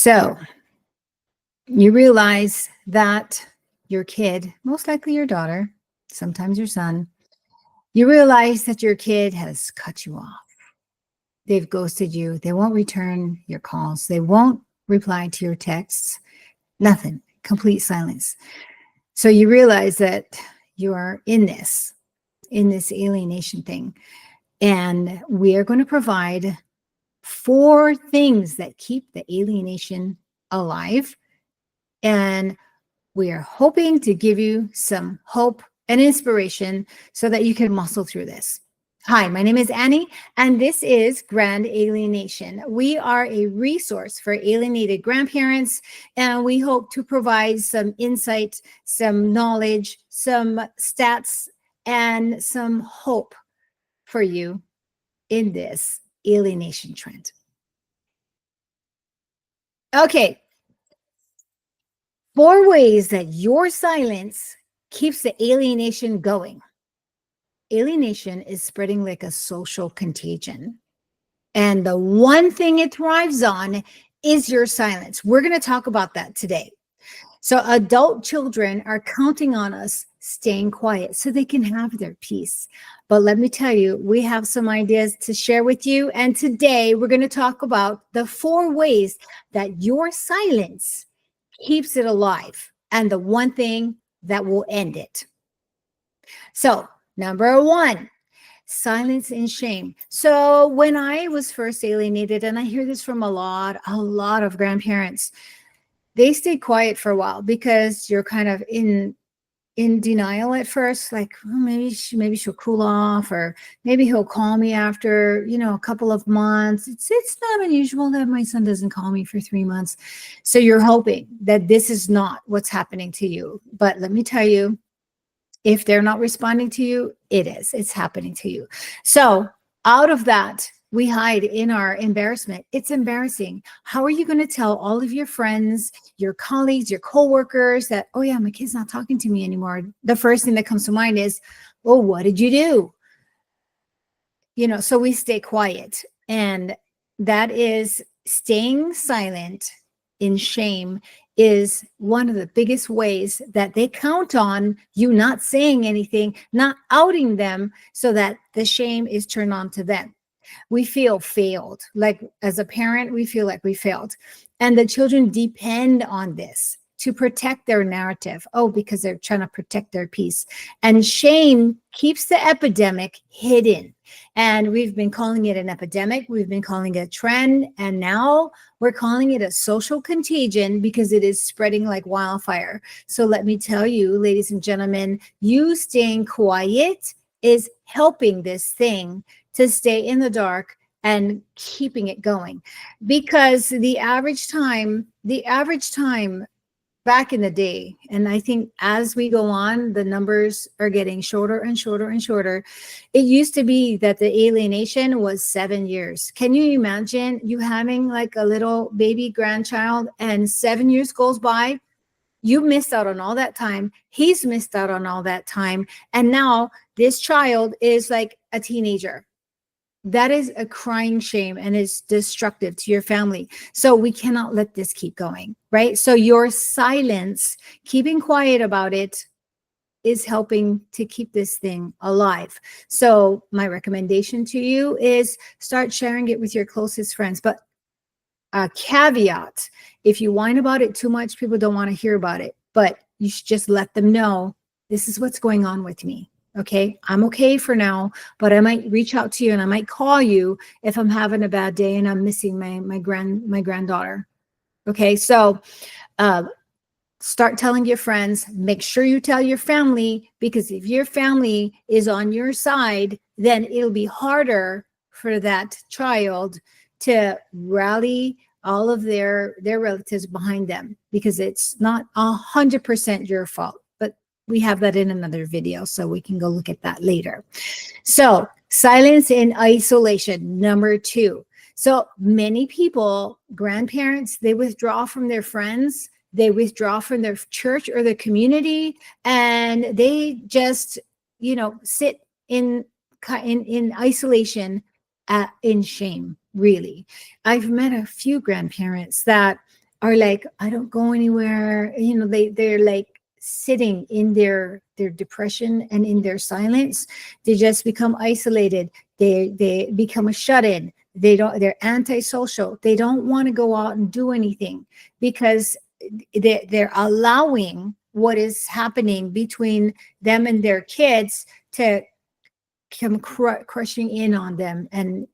So you realize that your kid, most likely your daughter, sometimes your son, you realize that your kid has cut you off. They've ghosted you. They won't return your calls. They won't reply to your texts. Nothing. Complete silence. So you realize that you are in this alienation thing. And we are going to provide 4 things that keep the alienation alive. And we are hoping to give you some hope and inspiration so that you can muscle through this. Hi, my name is Annie, and this is Grand Alienation. We are a resource for alienated grandparents, and we hope to provide some insight, some knowledge, some stats, and some hope for you in this alienation trend. Okay, 4 ways that your silence keeps the alienation going. Alienation is spreading like a social contagion. And the one thing it thrives on is your silence. We're going to talk about that today. So adult children are counting on us staying quiet so they can have their peace. But let me tell you, we have some ideas to share with you. And today we're going to talk about the 4 ways that your silence keeps it alive and the one thing that will end it. So number 1, silence and shame. So when I was first alienated, and I hear this from a lot of grandparents, they stay quiet for a while because you're kind of in denial at first, like, oh, maybe she'll cool off, or maybe he'll call me after, a couple of months. It's not unusual that my son doesn't call me for 3 months. So you're hoping that this is not what's happening to you. But let me tell you, if they're not responding to you, it's happening to you. So out of that, we hide in our embarrassment. It's embarrassing. How are you going to tell all of your friends, your colleagues, your coworkers that, oh yeah, my kid's not talking to me anymore? The first thing that comes to mind is, well, what did you do? So we stay quiet. And that is staying silent in shame is one of the biggest ways that they count on you not saying anything, not outing them, so that the shame is turned on to them. We feel failed. Like as a parent, we feel like we failed. And the children depend on this to protect their narrative. Oh, because they're trying to protect their peace. And shame keeps the epidemic hidden. And we've been calling it an epidemic. We've been calling it a trend. And now we're calling it a social contagion because it is spreading like wildfire. So let me tell you, ladies and gentlemen, you staying quiet is helping this thing to stay in the dark and keeping it going. Because the average time back in the day, and I think as we go on, the numbers are getting shorter and shorter and shorter. It used to be that the alienation was 7 years. Can you imagine you having like a little baby grandchild and 7 years goes by? You missed out on all that time. He's missed out on all that time. And now this child is like a teenager. That is a crying shame and is destructive to your family. So we cannot let this keep going, right? So your silence, keeping quiet about it, is helping to keep this thing alive. So my recommendation to you is start sharing it with your closest friends. But a caveat, if you whine about it too much, people don't want to hear about it. But you should just let them know, this is what's going on with me. Okay, I'm okay for now, but I might reach out to you and I might call you if I'm having a bad day and I'm missing my granddaughter. Okay, so start telling your friends. Make sure you tell your family, because if your family is on your side, then it'll be harder for that child to rally all of their relatives behind them, because it's not 100% your fault. We have that in another video, so we can go look at that later. So silence in isolation, number 2. So many people, grandparents, they withdraw from their friends, they withdraw from their church or their community, and they just, sit in isolation, in shame, really. I've met a few grandparents that are like, I don't go anywhere. They're like sitting in their depression and in their silence. They just become isolated. They become a shut-in. They're antisocial. They don't want to go out and do anything because they're allowing what is happening between them and their kids to come crushing in on them, and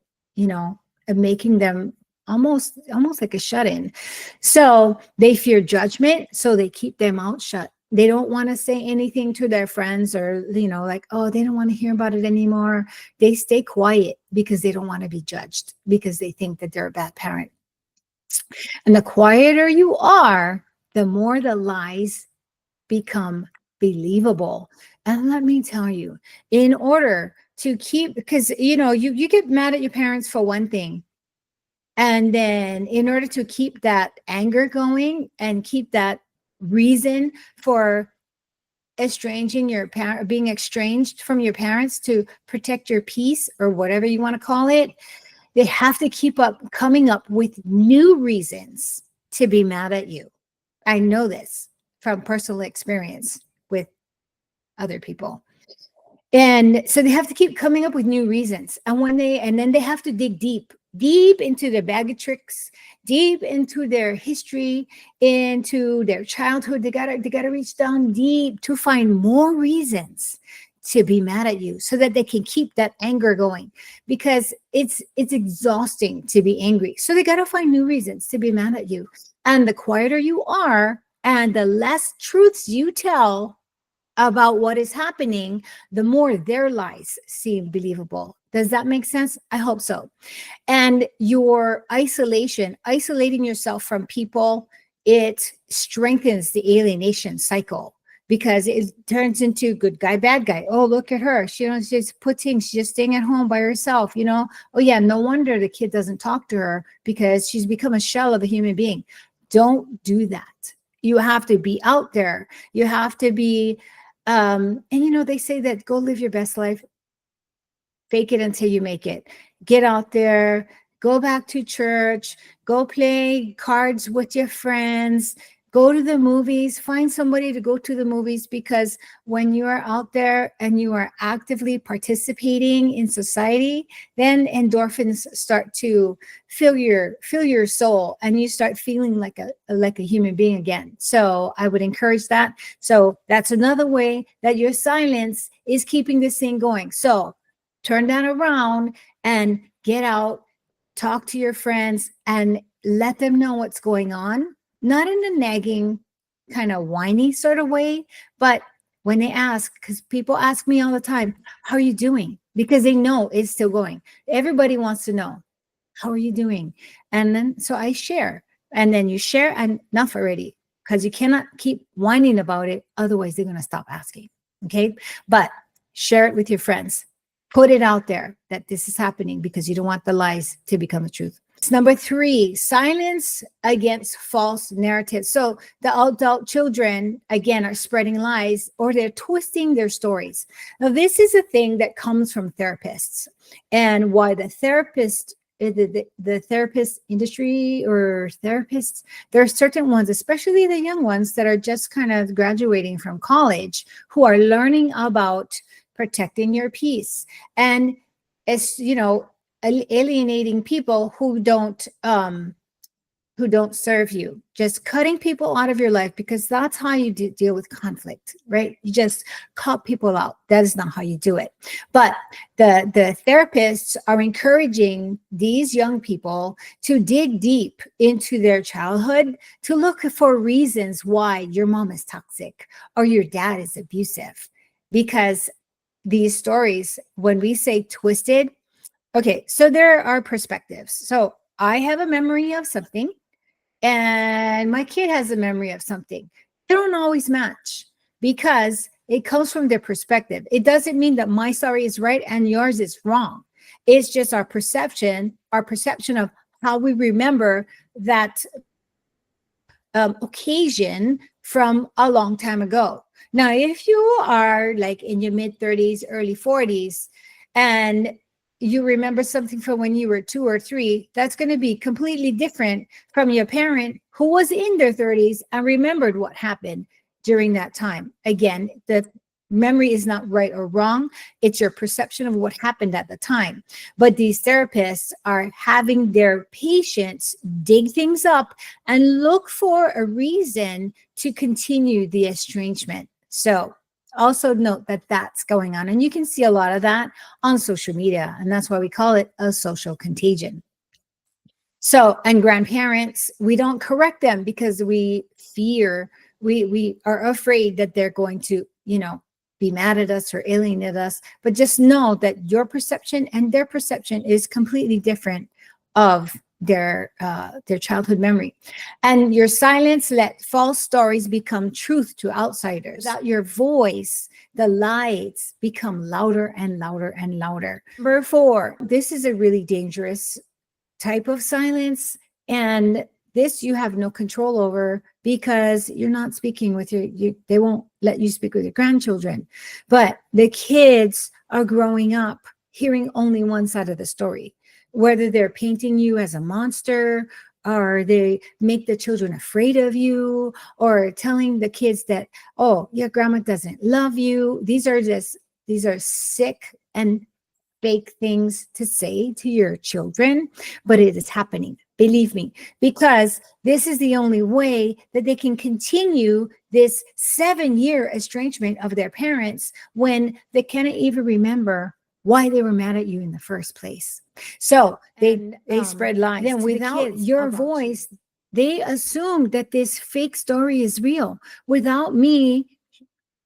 making them almost like a shut-in. So they fear judgment, so they keep their mouth shut. They don't want to say anything to their friends, or like, oh, they don't want to hear about it anymore. They stay quiet because they don't want to be judged, because they think that they're a bad parent. And the quieter you are, the more the lies become believable. And let me tell you, in order to keep, because you get mad at your parents for one thing, and then in order to keep that anger going and keep that reason for estranging your parent, being estranged from your parents, to protect your peace or whatever you want to call it, they have to keep coming up with new reasons to be mad at you. I know this from personal experience with other people. And so they have to keep coming up with new reasons. And then they have to dig deep into their bag of tricks, deep into their history, into their childhood. They gotta reach down deep to find more reasons to be mad at you, so that they can keep that anger going, because it's exhausting to be angry. So they gotta find new reasons to be mad at you. And the quieter you are and the less truths you tell about what is happening, the more their lies seem believable. Does that make sense? I hope so. And your isolating yourself from people, it strengthens the alienation cycle, because it turns into good guy, bad guy. Oh, look at her. She don't just put things, she's just staying at home by herself, Oh yeah, no wonder the kid doesn't talk to her, because she's become a shell of a human being. Don't do that. You have to be out there. You have to be, and they say that go live your best life, fake it until you make it. Get out there, go back to church, go play cards with your friends, go to the movies, find somebody to go to the movies, because when you are out there and you are actively participating in society, then endorphins start to fill your soul, and you start feeling like a human being again. So I would encourage that. So that's another way that your silence is keeping this thing going. So turn that around and get out, talk to your friends, and let them know what's going on. Not in a nagging, kind of whiny sort of way, but when they ask, because people ask me all the time, how are you doing? Because they know it's still going. Everybody wants to know, how are you doing? And then, so I share, and then you share enough already, because you cannot keep whining about it. Otherwise, they're going to stop asking. Okay. But share it with your friends. Put it out there that this is happening, because you don't want the lies to become the truth. Number 3, silence against false narratives. So the adult children, again, are spreading lies, or they're twisting their stories. Now, this is a thing that comes from therapists, and why the therapist industry, or therapists, there are certain ones, especially the young ones that are just kind of graduating from college, who are learning about protecting your peace, and as alienating people who don't serve you, just cutting people out of your life, because that's how you deal with conflict, right? You just cut people out. That is not how you do it. But the therapists are encouraging these young people to dig deep into their childhood, to look for reasons why your mom is toxic or your dad is abusive, because these stories, when we say twisted, okay, so there are perspectives. So I have a memory of something, and my kid has a memory of something. They don't always match, because it comes from their perspective. It doesn't mean that my story is right and yours is wrong. It's just our perception of how we remember that occasion from a long time ago. Now, if you are like in your mid 30s, early 40s, and you remember something from when you were 2 or 3, that's going to be completely different from your parent who was in their 30s and remembered what happened during that time. Again, the memory is not right or wrong. It's your perception of what happened at the time. But these therapists are having their patients dig things up and look for a reason to continue the estrangement. So also note that that's going on. And you can see a lot of that on social media. And that's why we call it a social contagion. So, and grandparents, we don't correct them because we fear, we are afraid that they're going to, be mad at us or alienate us. But just know that your perception and their perception is completely different of their childhood memory. And your silence let false stories become truth to outsiders. Without your voice, the lies become louder and louder and louder. Number 4, this is a really dangerous type of silence, and this you have no control over because you're not speaking with they won't let you speak with your grandchildren, but the kids are growing up hearing only one side of the story, whether they're painting you as a monster, or they make the children afraid of you, or telling the kids that, oh, your grandma doesn't love you. These are sick and fake things to say to your children, but it is happening. Believe me, because this is the only way that they can continue this 7-year estrangement of their parents when they cannot even remember why they were mad at you in the first place. So they spread lies. Then without your voice, they assume that this fake story is real without me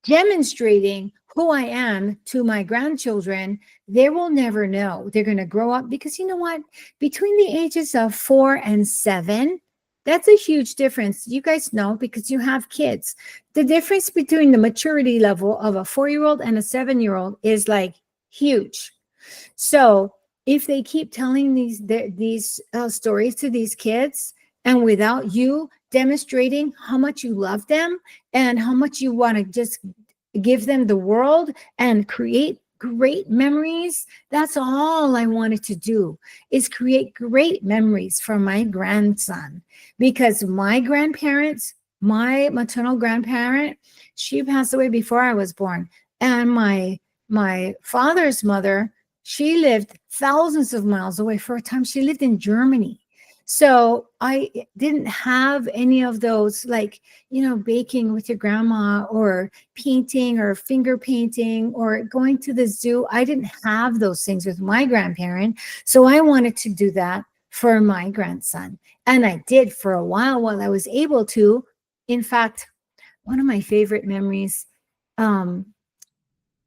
demonstrating who I am to my grandchildren. They will never know. They're going to grow up because you know what? Between the ages of 4 and 7, that's a huge difference. You guys know because you have kids. The difference between the maturity level of a 4-year-old and a 7-year-old is like huge. So if they keep telling these stories to these kids, and without you demonstrating how much you love them and how much you want to just give them the world and create great memories, that's all I wanted to do, is create great memories for my grandson. Because my grandparents, my maternal grandparent, she passed away before I was born. And my father's mother, she lived thousands of miles away. For a time, she lived in Germany. So I didn't have any of those, like, baking with your grandma or painting or finger painting or going to the zoo. I didn't have those things with my grandparent. So I wanted to do that for my grandson. And I did for a while I was able to. In fact, one of my favorite memories, I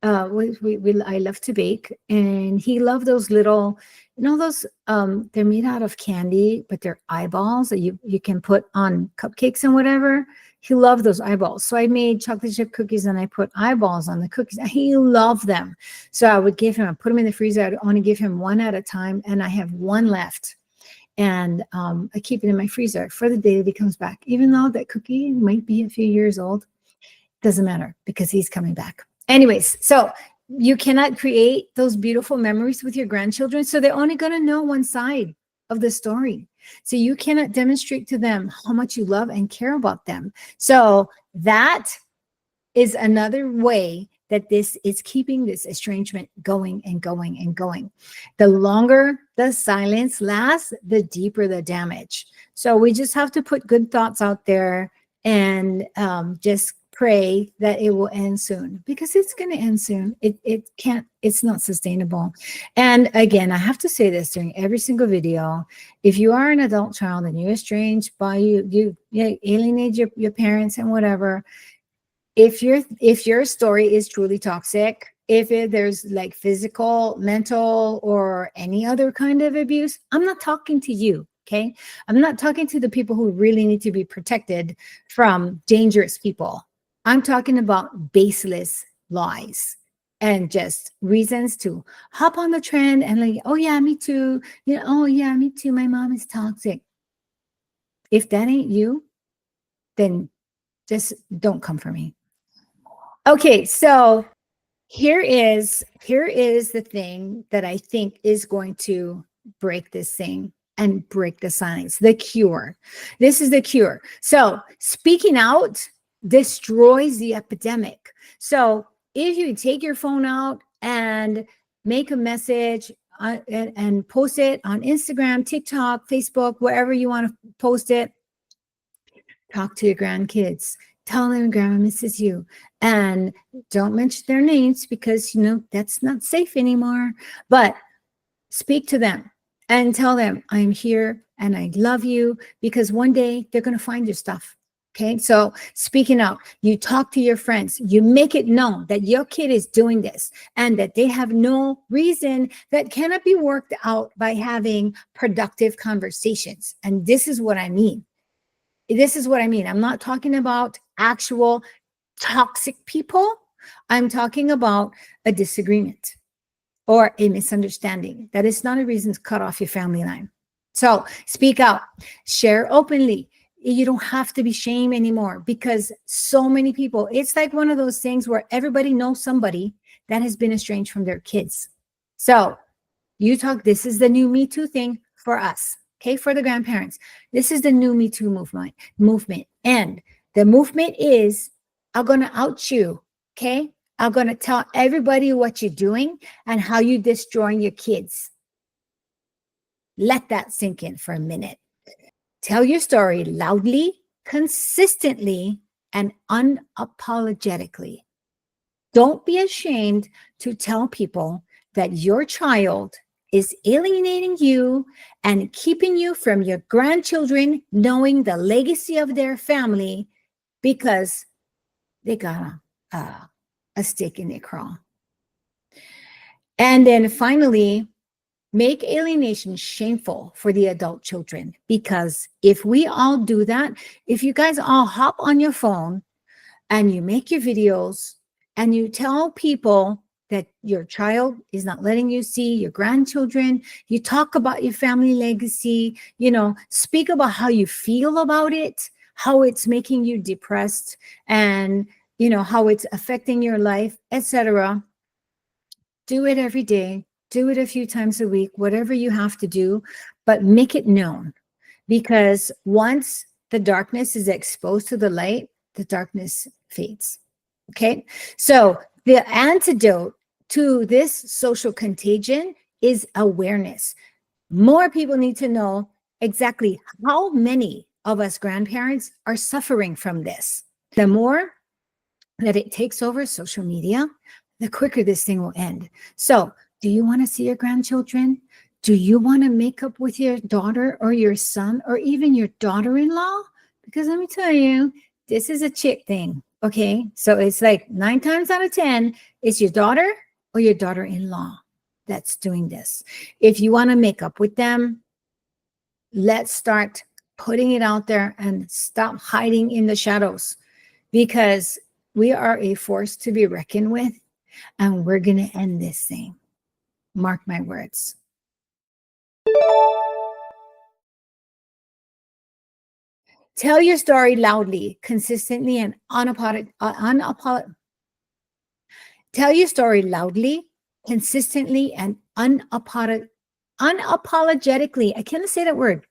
love to bake, and he loved those little, those they're made out of candy, but they're eyeballs that you can put on cupcakes and whatever. He loved those eyeballs. So I made chocolate chip cookies and I put eyeballs on the cookies. He loved them. So I would I put them in the freezer. I'd only give him one at a time, and I have one left. And I keep it in my freezer for the day that he comes back. Even though that cookie might be a few years old, doesn't matter because he's coming back. Anyways, so you cannot create those beautiful memories with your grandchildren. So they're only going to know one side of the story. So you cannot demonstrate to them how much you love and care about them. So that is another way that this is keeping this estrangement going and going and going. The longer the silence lasts, the deeper the damage. So we just have to put good thoughts out there and just pray that it will end soon, because it's going to end soon. It's not sustainable. And again, I have to say this during every single video: if you are an adult child and you're estranged by you alienate your parents and whatever, if your story is truly toxic, if there's like physical, mental, or any other kind of abuse, I'm not talking to you. Okay. I'm not talking to the people who really need to be protected from dangerous people. I'm talking about baseless lies and just reasons to hop on the trend and like, oh yeah, me too. Oh yeah, me too. My mom is toxic. If that ain't you, then just don't come for me. Okay, so Here is the thing that I think is going to break this thing and break the science. The cure. This is the cure. So speaking out destroys the epidemic. So if you take your phone out and make a message and post it on Instagram, TikTok, Facebook, wherever you want to post it, talk to your grandkids. Tell them grandma misses you. And don't mention their names because, that's not safe anymore. But speak to them and tell them, I'm here and I love you, because one day they're going to find your stuff. Okay. So speaking out, you talk to your friends, you make it known that your kid is doing this and that they have no reason that cannot be worked out by having productive conversations. And this is what I mean. I'm not talking about actual toxic people. I'm talking about a disagreement or a misunderstanding. That is not a reason to cut off your family line. So speak out, share openly. You don't have to be shamed anymore, because so many people, it's like one of those things where everybody knows somebody that has been estranged from their kids. So this is the new Me Too thing for us. Okay, for the grandparents, this is the new Me Too movement. And the movement is, I'm going to out you. Okay, I'm going to tell everybody what you're doing and how you're destroying your kids. Let that sink in for a minute. Tell your story loudly, consistently, and unapologetically. Don't be ashamed to tell people that your child is alienating you and keeping you from your grandchildren knowing the legacy of their family because they got a stake in their craw. And then finally, make alienation shameful for the adult children, because if we all do that, if you guys all hop on your phone and you make your videos and you tell people that your child is not letting you see your grandchildren, you talk about your family legacy, speak about how you feel about it, how it's making you depressed, and how it's affecting your life, etc. Do it every day. Do it a few times a week, whatever you have to do, but make it known, because once the darkness is exposed to the light, the darkness fades. Okay. So the antidote to this social contagion is awareness. More people need to know exactly how many of us grandparents are suffering from this. The more that it takes over social media, the quicker this thing will end. So, do you want to see your grandchildren? Do you want to make up with your daughter or your son or even your daughter-in-law? Because let me tell you, this is a chick thing. Okay. So it's like 9 times out of 10, it's your daughter or your daughter-in-law that's doing this. If you want to make up with them, let's start putting it out there and stop hiding in the shadows, because we are a force to be reckoned with, and we're going to end this thing. Mark my words. Tell your story loudly, consistently, and Tell your story loudly, consistently, and unapologetically. I can't say that word.